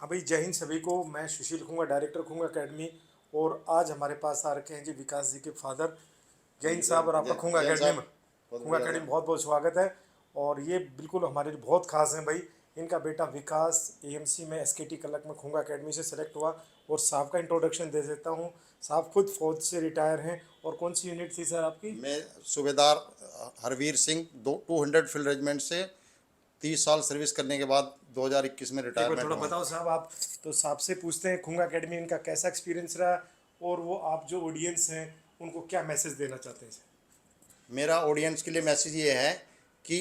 हाँ भाई, जय हिंद सभी को। मैं सुशील खुंगा, डायरेक्टर खुंगा एकेडमी। और आज हमारे पास आ रखे हैं जी विकास जी के फादर। जय हिंद थैंक यू साहब, और सर। आपका जय खुंगा जैन एकेडमी साहब, में, बहुत खुंगा बढ़िया एकेडमी में सर। बहुत बहुत स्वागत है। और ये बिल्कुल हमारे लिए बहुत खास हैं भाई। इनका बेटा विकास एएमसी में एसकेटी कलक में खुंगा एकेडमी से सेलेक्ट हुआ। और साहब का इंट्रोडक्शन दे देता हूँ। साहब खुद फौज से रिटायर हैं। और कौन सी यूनिट थी सर आपकी? मैं सूबेदार हरवीर सिंह 200 फील्ड रेजिमेंट से 30 साल सर्विस करने के बाद 2021 में एक बार रिटायरमेंट थोड़ा हुआ हूँ। बताओ साहब आप। तो साहब से पूछते हैं खुंगा एकेडमी इनका कैसा एक्सपीरियंस रहा, और वो आप जो ऑडियंस हैं उनको क्या मैसेज देना चाहते हैं? मेरा ऑडियंस के लिए मैसेज ये है कि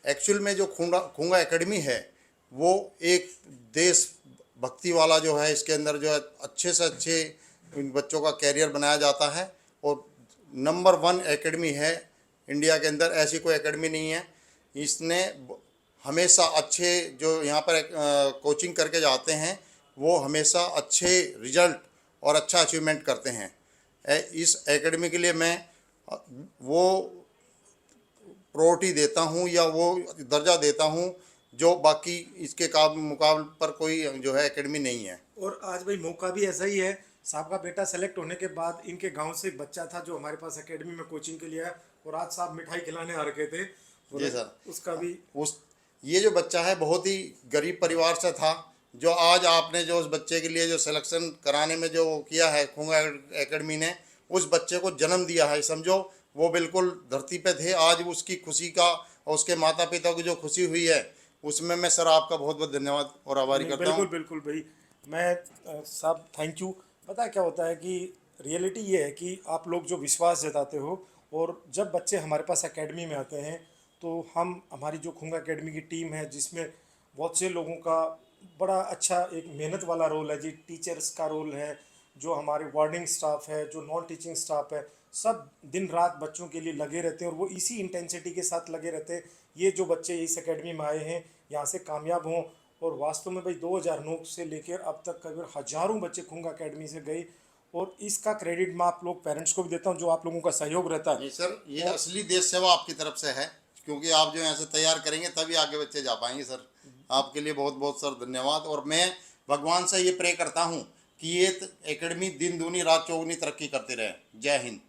एक्चुअल में जो खूंगा खूंगा एकेडमी है वो एक देश भक्ति वाला जो है, इसके अंदर जो है अच्छे से अच्छे इन बच्चों का कैरियर बनाया जाता है। और नंबर 1 एकेडमी है इंडिया के अंदर, ऐसी कोई एकेडमी नहीं है। इसने हमेशा अच्छे जो यहाँ पर कोचिंग करके जाते हैं वो हमेशा अच्छे रिजल्ट और अच्छा अचीवमेंट करते हैं। इस एकेडमी के लिए मैं वो प्रायोरिटी देता हूँ या वो दर्जा देता हूँ जो बाकी इसके मुकाबले पर कोई जो है एकेडमी नहीं है। और आज भाई मौका भी ऐसा ही है। साहब का बेटा सेलेक्ट होने के बाद इनके गांव से एक बच्चा था जो हमारे पास एकेडमी में कोचिंग के लिए आया। और आज साहब मिठाई खिलाने आ रखे थे। जी और उसका सर। भी उस ये जो बच्चा है बहुत ही गरीब परिवार से था, जो आज आपने जो उस बच्चे के लिए जो सिलेक्शन कराने में जो किया है खूंगा एकेडमी ने, उस बच्चे को जन्म दिया है। समझो वो बिल्कुल धरती पे थे, आज उसकी खुशी का और उसके माता पिता की जो खुशी हुई है उसमें मैं सर आपका बहुत बहुत धन्यवाद और आभारी नहीं, करता बिल्कुल हूँ। बिल्कुल भाई। मैं साहब थैंक यू। पता है क्या होता है कि रियलिटी ये है कि आप लोग जो विश्वास जताते हो, और जब बच्चे हमारे पास एकेडमी में आते हैं तो हम हमारी जो खुंगा एकेडमी की टीम है जिसमें बहुत से लोगों का बड़ा अच्छा एक मेहनत वाला रोल है जी। टीचर्स का रोल है, जो हमारे वार्डिंग स्टाफ है, जो नॉन टीचिंग स्टाफ है, सब दिन रात बच्चों के लिए लगे रहते हैं। और वो इसी इंटेंसिटी के साथ लगे रहते हैं। ये जो बच्चे इस एकेडमी में आए हैं यहाँ से कामयाब हों। और वास्तव में भाई 2009 से लेकर अब तक करीब हजारों बच्चे खुंगा एकेडमी से गए। और इसका क्रेडिट मैं आप लोग पेरेंट्स को भी देता हूँ जो आप लोगों का सहयोग रहता है। नहीं सर, ये और असली देश सेवा आपकी तरफ से है, क्योंकि आप जो यहाँ से तैयार करेंगे तभी आगे बच्चे जा पाएंगे सर। आपके लिए बहुत बहुत सर धन्यवाद। और मैं भगवान से ये प्रे करता हूँ कि ये एकेडमी दिन दूनी रात चौगुनी तरक्की करती रहे। जय हिंद।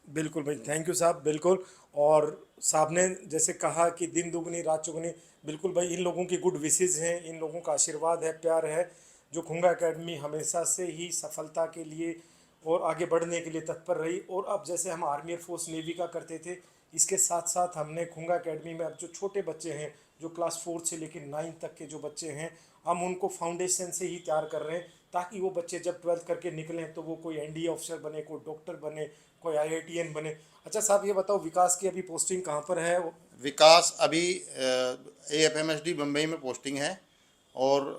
बिल्कुल भाई, थैंक यू साहब, बिल्कुल। और साहब ने जैसे कहा कि दिन दुगनी रात चौगुनी, बिल्कुल भाई, इन लोगों की गुड विशेज़ हैं, इन लोगों का आशीर्वाद है, प्यार है, जो खुंगा एकेडमी हमेशा से ही सफलता के लिए और आगे बढ़ने के लिए तत्पर रही। और अब जैसे हम आर्मी एयरफोर्स नेवी का करते थे, इसके साथ साथ हमने खुंगा एकेडमी में अब जो छोटे बच्चे हैं, जो क्लास 4 से लेकर 9 तक के जो बच्चे हैं, हम उनको फाउंडेशन से ही तैयार कर रहे हैं, ताकि वो बच्चे जब 12th करके निकलें तो वो कोई एनडीए ऑफिसर बने, कोई डॉक्टर बने, कोई आईआईटीएन बने। अच्छा साहब, ये बताओ विकास की अभी पोस्टिंग कहाँ पर है? विकास अभी AFMSD बम्बई में पोस्टिंग है। और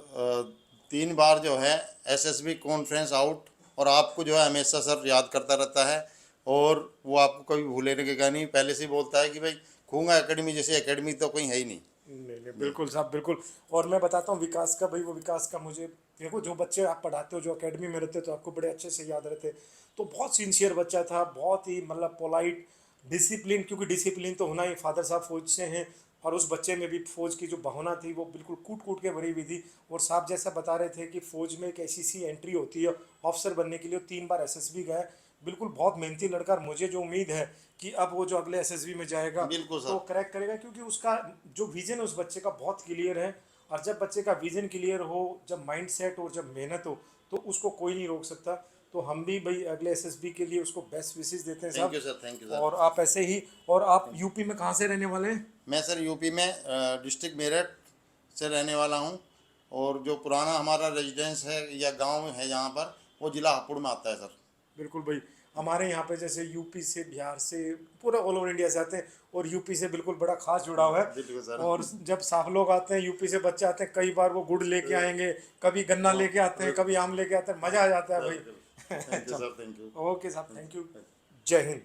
3 बार जो है SSB कॉन्फ्रेंस आउट, और आपको जो है हमेशा सर याद करता रहता है। और वो आपको कभी भूलने का नहीं, पहले से ही बोलता है कि भाई खूंगा एकेडमी जैसी एकेडमी तो कहीं है ही नहीं। नहीं नहीं, जी। बिल्कुल साहब, बिल्कुल। और मैं बताता हूँ विकास का, भाई वो विकास का मुझे देखो, जो बच्चे आप पढ़ाते हो जो एकेडमी में रहते हो तो आपको बड़े अच्छे से याद रहते। तो बहुत सिंसियर बच्चा था, बहुत ही मतलब पोलाइट, डिसिप्लिन, क्योंकि डिसिप्लिन तो होना ही, फादर साहब फौज से हैं। और उस बच्चे में भी फौज की जो भावना थी वो बिल्कुल कूट कूट के भरी हुई थी। और साहब जैसा बता रहे थे कि फौज में एक ऐसी सी एंट्री होती है ऑफिसर बनने के लिए। 3 बार एसएसबी गया है, बिल्कुल बहुत मेहनती लड़का। और मुझे जो उम्मीद है कि अब वो जो अगले एसएसबी में जाएगा बिल्कुल तो सर। क्रैक करेगा, क्योंकि उसका जो विजन है उस बच्चे का बहुत क्लियर है। और जब बच्चे का विजन क्लियर हो, जब माइंड सेट हो, जब मेहनत हो, तो उसको कोई नहीं रोक सकता। तो हम भी भाई अगले एसएसबी के लिए उसको बेस्ट विशेष देते हैं थैंक साहब। You sir, thank you sir. और आप ऐसे ही। और आप यूपी में कहाँ से रहने वाले हैं? मैं सर यूपी में डिस्ट्रिक्ट मेरठ से रहने वाला हूँ। और जो पुराना हमारा रेजिडेंस है या गांव है यहाँ पर, वो ज़िला हापुड़ में आता है सर। बिल्कुल भाई। हमारे यहाँ पे जैसे यूपी से, बिहार से, पूरा ऑल ओवर इंडिया से आते हैं। और यूपी से बिल्कुल बड़ा खास जुड़ाव है। बिल्कुल सर। और जब साहब लोग आते हैं यूपी से, बच्चे आते हैं, कई बार वो गुड़ लेके आएंगे, कभी गन्ना लेके आते हैं, कभी आम लेके आते हैं, मज़ा आ जाता है सर भाई। थैंक यू चलो, सर, थैंक यू। ओके साहब, थैंक यू। जय हिंद।